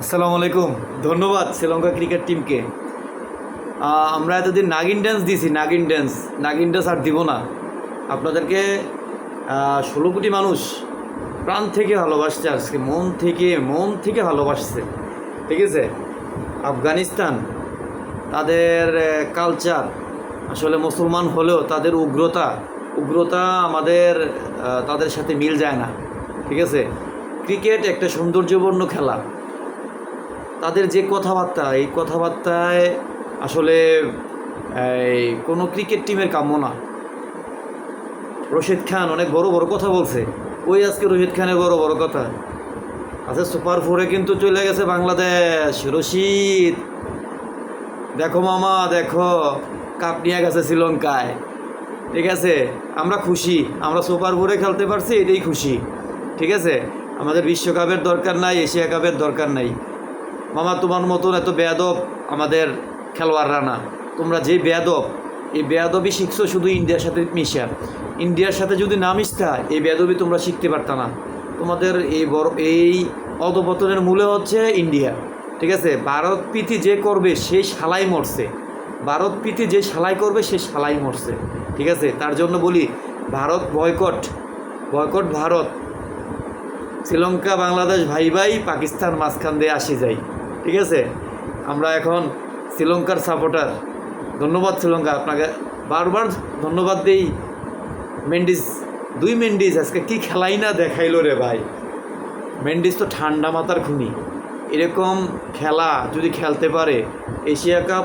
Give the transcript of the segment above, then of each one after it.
আসসালামু আলাইকুম। ধন্যবাদ শ্রীলঙ্কা ক্রিকেট টিমকে। আমরা এতদিন নাগিন ড্যান্স দিয়েছি, নাগিন ড্যান্স আর দিব না। আপনাদেরকে 16 কোটি মানুষ প্রাণ থেকে ভালোবাসছে, আজকে মন থেকে ভালোবাসছে। ঠিক আছে, আফগানিস্তান তাদের কালচার আসলে মুসলমান হলেও তাদের উগ্রতা আমাদের তাদের সাথে মিল যায় না। ঠিক আছে, ক্রিকেট একটা সৌন্দর্যপূর্ণ খেলা। তাদের যে কথাবার্তা, এই কথাবার্তায় আসলে এই কোনো ক্রিকেট টিমের কাম্য না। রশিদ খান অনেক বড় বড় কথা বলছে, ওই আজকে রশিদ খানের বড় বড় কথা। আচ্ছা, সুপার ফোরে কিন্তু চলে গেছে বাংলাদেশ। রশিদ, দেখো মামা, দেখো কাপ নিয়ে গেছে শ্রীলঙ্কায়। ঠিক আছে, আমরা খুশি, আমরা সুপার ফোরে খেলতে পারছি, এটাই খুশি। ঠিক আছে, আমাদের বিশ্বকাপের দরকার নাই, এশিয়া কাপের দরকার নাই। মামা, তোমার মতন এত বেয়াদব আমাদের খেলোয়াড়রা না। তোমরা যে বেয়াদব, এই বেয়াদবই শিখছো শুধু ইন্ডিয়ার সাথে মিশা। ইন্ডিয়ার সাথে যদি না মিশতা, এই বেয়াদবি তোমরা শিখতে পারতা না। তোমাদের এই অধপতনের মূলে হচ্ছে ইন্ডিয়া। ঠিক আছে, ভারত প্রীতি যে করবে সেই শালাই মরছে। ভারত প্রীতি যে শালাই করবে সে শালাই মরছে। ঠিক আছে, তার জন্য বলি, ভারত বয়কট ভারত। শ্রীলঙ্কা বাংলাদেশ ভাই ভাই, পাকিস্তান মাঝখান দিয়ে আসি যাই। ঠিক আছে, আমরা এখন শ্রীলঙ্কার সাপোর্টার। ধন্যবাদ শ্রীলঙ্কা, আপনাকে বারবার ধন্যবাদ দেই। মেন্ডিস আজকে কি খেলাই না দেখাইলো রে ভাই। মেন্ডিস তো ঠান্ডা মাথার খুনি। এরকম খেলা যদি খেলতে পারে, Asia cup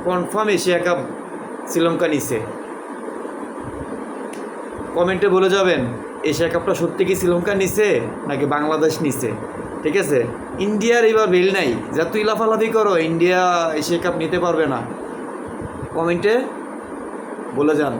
confirm Asia cup Sri Lanka নিছে। কমেন্টে বলে যাবেন এশিয়া কাপটা সত্যি কি শ্রীলঙ্কা নিছে নাকি বাংলাদেশ নিছে। ঠিক আছে, ইন্ডিয়ার এবার বেল নাই, যা তুই লাফালাফি করো, ইন্ডিয়া এশিয়া কাপ নিতে পারবে না। কমেন্টে বলে যান।